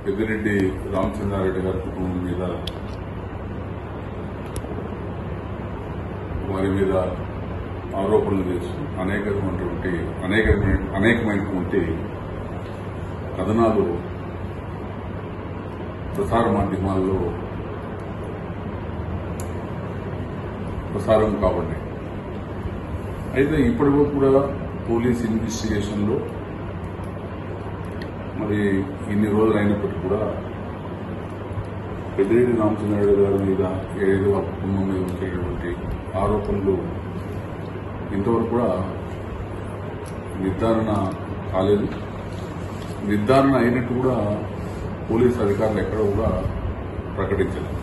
పెద్దిరెడ్డి రామచంద్రారెడ్డి గారి కుటుంబం మీద వారి మీద ఆరోపణలు చేస్తూ అనేకమైనటువంటి కథనాలు ప్రసార మాధ్యమాల్లో ప్రసారం కాబట్టి అయితే ఇప్పటివరకు కూడా పోలీస్ ఇన్వెస్టిగేషన్లో మరి ఇన్ని రోజులు అయినప్పటికీ కూడా పెద్దిరెడ్డి రామచంద్రారెడ్డి గారి మీద ఏదో ఆ కుటుంబం మీద వచ్చేటువంటి ఆరోపణలు ఇంతవరకు కూడా నిర్ధారణ కాలేదు. నిర్ధారణ అయినట్టు కూడా పోలీసు అధికారులు ఎక్కడ కూడా ప్రకటించలేదు.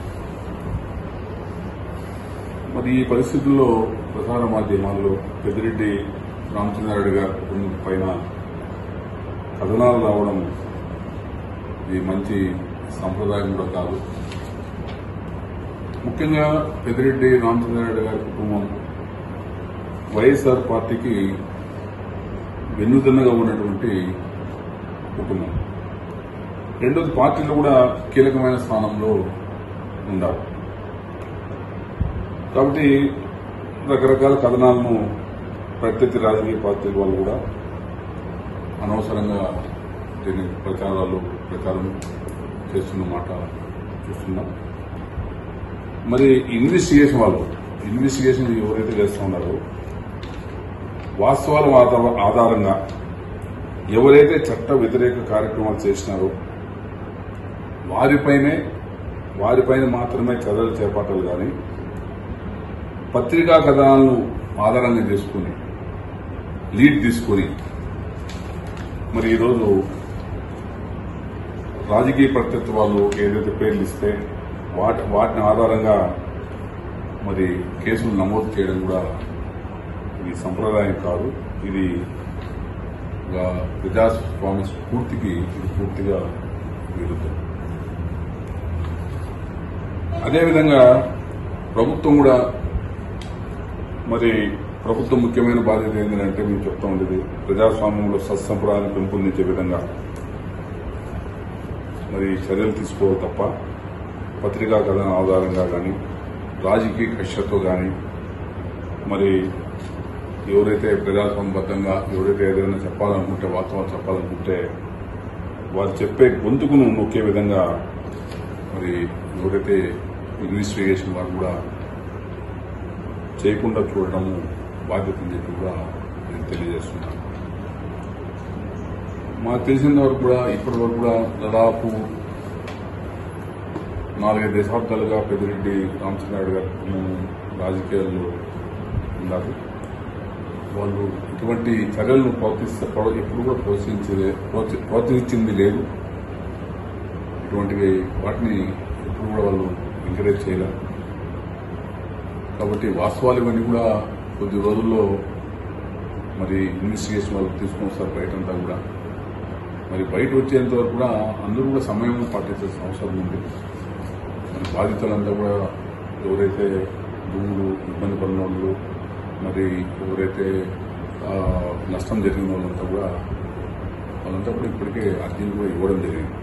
మరి ఈ పరిస్థితుల్లో ప్రసార మాధ్యమాల్లో పెద్దిరెడ్డి రామచంద్రారెడ్డి గారి కుటుంబం పైన కథనాలు రావడం ఇది మంచి సంప్రదాయం కూడా కాదు. ముఖ్యంగా పెద్దిరెడ్డి రామచంద్రారెడ్డి గారి కుటుంబం వైఎస్ఆర్ పార్టీకి వెన్నుదన్నుగా ఉన్నటువంటి కుటుంబం. రెండోది, పార్టీలో కూడా కీలకమైన స్థానంలో ఉండాలి. కాబట్టి రకరకాల కథనాలను ప్రత్యర్థి రాజకీయ పార్టీల వాళ్ళు కూడా అనవసరంగా దీని ప్రచారం చేస్తున్న మాట చూస్తున్నాం. మరి ఇన్వెస్టిగేషన్ ఎవరైతే చేస్తూ ఉన్నారో వాస్తవాల ఆధారంగా ఎవరైతే చట్ట వ్యతిరేక కార్యక్రమాలు చేసినారో వారిపైన మాత్రమే చర్యలు చేపట్టాలి. కానీ పత్రికా కథనాలను ఆధారంగా చేసుకుని లీడ్ తీసుకుని మరి ఈరోజు రాజకీయ ప్రత్యర్థి వాళ్ళు ఏదైతే పేర్లు ఇస్తే వాటిని ఆధారంగా మరి కేసులు నమోదు చేయడం కూడా ఇది సంప్రదాయం కాదు. ఇది ప్రజాస్వామ్య స్ఫూర్తికి ఇది పూర్తిగా విరుద్ధం. అదేవిధంగా ప్రభుత్వం కూడా మరి ప్రభుత్వం ముఖ్యమైన బాధ్యత ఏంటంటే మేము చెప్తా ఉండేది ప్రజాస్వామ్యంలో సత్సంప్రదాయాన్ని పెంపొందించే విధంగా మరి చర్యలు తీసుకోవాలి తప్ప పత్రికా కథన ఆధారంగా కానీ రాజకీయ కక్షతో కానీ మరి ఎవరైతే ప్రజాస్వామ్యబద్దంగా ఎవరైతే ఏదైనా చెప్పాలనుకుంటే వాస్తవాలు చెప్పాలనుకుంటే వారు చెప్పే గొంతుకును నొక్కే విధంగా మరి ఎవరైతే ఇన్వెస్టిగేషన్ వారు కూడా చేయకుండా చూడడము బాధ్యత అని చెప్పి కూడా నేను తెలియజేస్తున్నాను. మాకు తెలిసిన వరకు కూడా ఇప్పటి వరకు కూడా దాదాపు 4-5 దశాబ్దాలుగా పెద్దిరెడ్డి రామచంద్రారెడ్డి గారి రాజకీయాల్లో ఉన్నారు. వాళ్ళు ఇటువంటి చర్యలను ఎప్పుడు కూడా ప్రోత్సహించింది లేదు. ఇటువంటి వాటిని ఎప్పుడు కూడా వాళ్ళు ఎంకరేజ్ చేయలేరు. కాబట్టి వాస్తవాలు ఇవన్నీ కూడా కొద్ది రోజుల్లో మరి ఇన్వెస్టిగేషన్ వాళ్ళు తీసుకుని వస్తారు బయటంతా కూడా. మరి బయట వచ్చేంత వరకు కూడా అందరూ కూడా సమయం పాటించాల్సిన అవసరం ఉంది. మరి బాధితులంతా కూడా ఎవరైతే భూములు ఇబ్బంది పడిన వాళ్ళు మరి ఎవరైతే నష్టం జరిగిన వాళ్ళంతా కూడా ఇప్పటికే అర్జీలు కూడా ఇవ్వడం జరిగింది.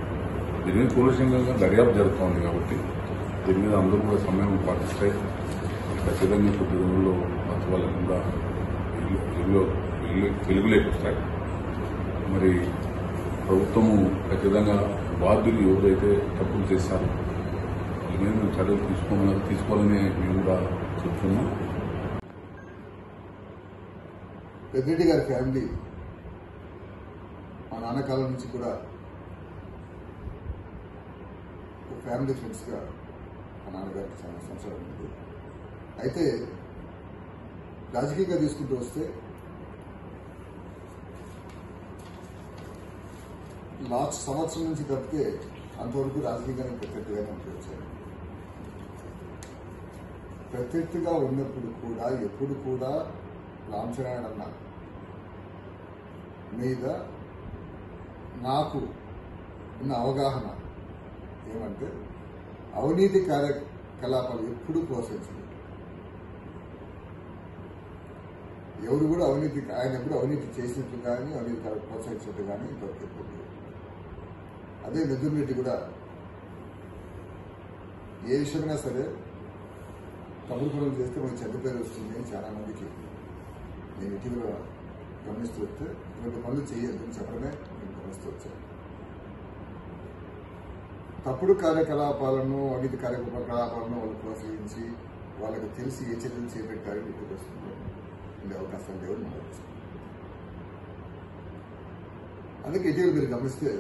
దీని మీద కూలంకషంగా దర్యాప్తు జరుగుతోంది. కాబట్టి దీని మీద అందరూ కూడా సమయం పాటిస్తే ఖచ్చితంగా కొద్ది రోజుల్లో వాళ్ళకు కూడా వెలుగులోకి వస్తాయి. మరి ప్రభుత్వము ఖచ్చితంగా బాధ్యులు ఎవరైతే తప్పులు చేశారో వాళ్ళ మీద మేము చర్యలు తీసుకోవాలని మేము కూడా చెప్తున్నాం. పెద్దిరెడ్డి గారి ఫ్యామిలీ మా నాన్నకాలం నుంచి కూడా ఫ్యామిలీ ఫ్రెండ్స్గా మా నాన్నగారికి చాలా సంవత్సరాలు ఉంది. అయితే రాజకీయంగా తీసుకుంటూ వస్తే లాస్ట్ సంవత్సరం నుంచి తప్పితే అంతవరకు రాజకీయంగానే ప్రత్యర్థిగానే వచ్చారు. ప్రత్యర్థిగా ఉన్నప్పుడు కూడా ఎప్పుడు కూడా రామచంద్రారెడ్డి అన్న మీద నాకు ఉన్న అవగాహన ఏమంటే అవినీతి కార్యకలాపాలు ఎప్పుడూ ప్రోత్సహించలేదు. ఎవరు కూడా ఆయన ఎప్పుడు అవినీతి చేసినట్లు కానీ అవినీతి ప్రోత్సహించినట్టు కానీ ఇంతవరకు అదే మిథున్ రెడ్డి కూడా ఏ విషయమైనా సరే తప్పుడు పనులు చేస్తే మనకి చెడ్డ పేరు వస్తుంది అని చాలా మందికి నేను ఇటీవల గమనిస్తూ వస్తే ఇటువంటి పనులు చేయొద్దని చెప్పడమే నేను గమనిస్తూ వచ్చాను. తప్పుడు కార్యకలాపాలను అవిధి కార్యకలాపాలను వాళ్ళు ప్రోత్సహించి వాళ్ళకి తెలిసి ఏ చర్యలు చేపట్టారని ఇంటికి వస్తుంది ఉండే అవకాశాలు లేవని మనం చూస్తాం. అందుకే ఇటీవల మీరు గమనిస్తే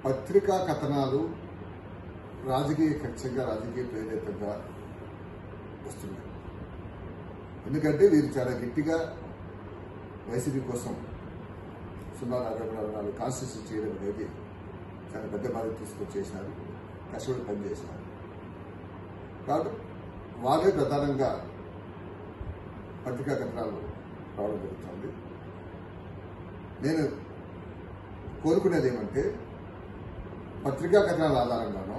పత్రికా కథనాలు రాజకీయ ఖచ్చితంగా రాజకీయ ప్రేరితంగా వస్తున్నాయి. ఎందుకంటే వీరు చాలా గట్టిగా వైసీపీ కోసం 0.44 కాన్స్టిట్యూషన్ చేయడం అనేది చాలా పెద్ద బాధ్యత తీసుకొని చేసినారు, కష్టపడి పనిచేసినారు. కాబట్టి వాళ్ళే ప్రధానంగా పత్రికా కథనాలు రావడం జరుగుతుంది. నేను కోరుకునేది ఏమంటే పత్రికా కథనాల ఆధారంగానో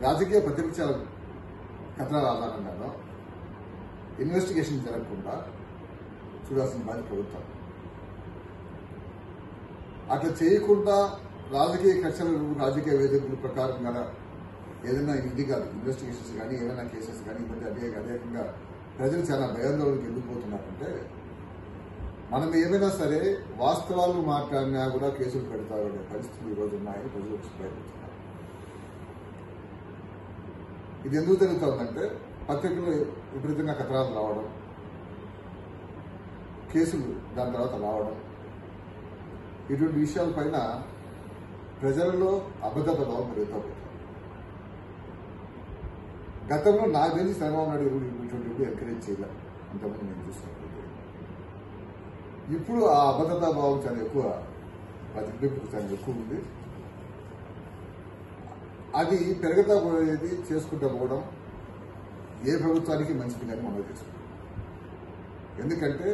రాజకీయ ప్రతిపక్షాల కథనాల ఆధారంగానో ఇన్వెస్టిగేషన్ జరగకుండా చూడాల్సిన బాధ్యత ప్రభుత్వం. అట్లా చేయకుండా రాజకీయ కక్షలు రాజకీయ వేదికల ప్రకారంగా ఏదైనా ఇల్లీగల్ ఇన్వెస్టిగేషన్స్ కానీ ఏదైనా కేసెస్ కానీ ఈ మధ్య అనేకంగా ప్రజలు చాలా భయాందోళనకు ఎందుకు పోతున్నారంటే మనం ఏమైనా సరే వాస్తవాలు మాట్లాడినా కూడా కేసులు పెడతారు అనే పరిస్థితులు ఈరోజు ఉన్నాయని ప్రజలు భయపడుతున్నారు. ఇది ఎందుకు జరుగుతుందంటే పత్రికలు విపరీతంగా కథనాలు రావడం, కేసులు దాని తర్వాత రావడం, ఇటువంటి విషయాలపైన ప్రజలలో అబద్ధత భావం పెరుగుతూ పోతుంది. గతంలో నాకు తెలిసి చంద్రబాబు నాయుడు ఇటువంటి ఎంకరేజ్ చేయలే, అంతమంది నేను చూసినప్పుడు. ఇప్పుడు ఆ అబద్ధతా భావం చాలా ఎక్కువ, ప్రతిబింబం చాలా ఎక్కువ ఉంది. అది పెరుగుతా పోయేది చేసుకుంటూ పోవడం ఏ ప్రభుత్వానికి మంచిది కానీ మనం చేసుకుంటాం. ఎందుకంటే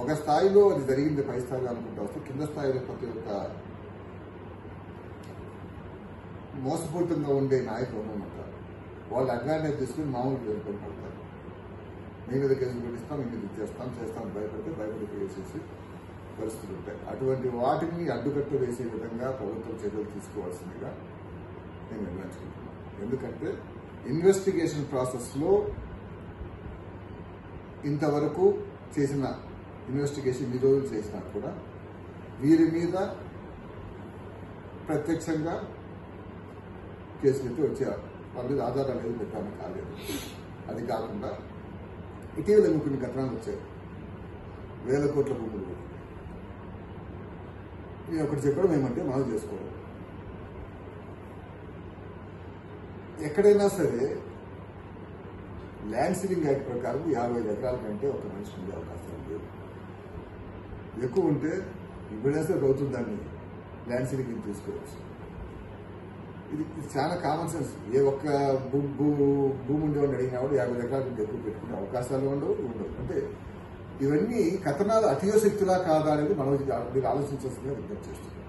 ఒక స్థాయిలో అది జరిగింది, పై స్థాయిలో అనుకుంటా వస్తే కింద స్థాయిలో ప్రతి ఒక్క మోసపూరితంగా ఉండే నాయకులు ఉంటారు. వాళ్ళు అజ్ఞానం తీసుకుని మామూలు పేరు పడతారు. మీ మీద కేసులు పెట్టిస్తాం, మీ మీద చేస్తాం భయపడితే భయపడి వేసేసి పరిస్థితులు ఉంటాయి. అటువంటి వాటిని అడ్డుకట్ట వేసే విధంగా ప్రభుత్వం చర్యలు తీసుకోవాల్సిందిగా నేను నిర్ణయించుకుంటున్నాను. ఎందుకంటే ఇన్వెస్టిగేషన్ ప్రాసెస్లో ఇంతవరకు చేసిన ఇన్వెస్టిగేషన్ ఈ రోజులు చేసినా కూడా వీరి మీద ప్రత్యక్షంగా కేసులు అయితే వచ్చే వాళ్ళ మీద ఆధారాలు ఏది పెట్టడానికి కాలేదు. అది కాకుండా ఇటీవల కొన్ని కథనాలు వచ్చాయి, 1,000 కోట్ల భూములు. నేను ఒకటి చెప్పడం ఏమంటే మనం చేసుకోవడం, ఎక్కడైనా సరే ల్యాండ్ సీలింగ్ యాక్ట్ ప్రకారం 55 ఎకరాల కంటే ఒక మనిషి ఉండే అవకాశం లేదు. ఎక్కువ ఉంటే ఇప్పుడైనా సరే ప్రభుత్వం దాన్ని ల్యాండ్ సీలింగ్ తీసుకోవచ్చు. ఇది చాలా కామన్ సెన్స్. ఏ ఒక్క భూమి ఉండేవాడిని అడిగినా కూడా 50 ఎకరాల కంటే ఎక్కువ పెట్టుకునే అవకాశాలు ఉండవు. అంటే ఇవన్నీ కథనాలు అతియోశక్తులా కాదా అనేది మనం మీరు ఆలోచించాల్సిందిగా విజ్ఞప్తి చేస్తున్నాం.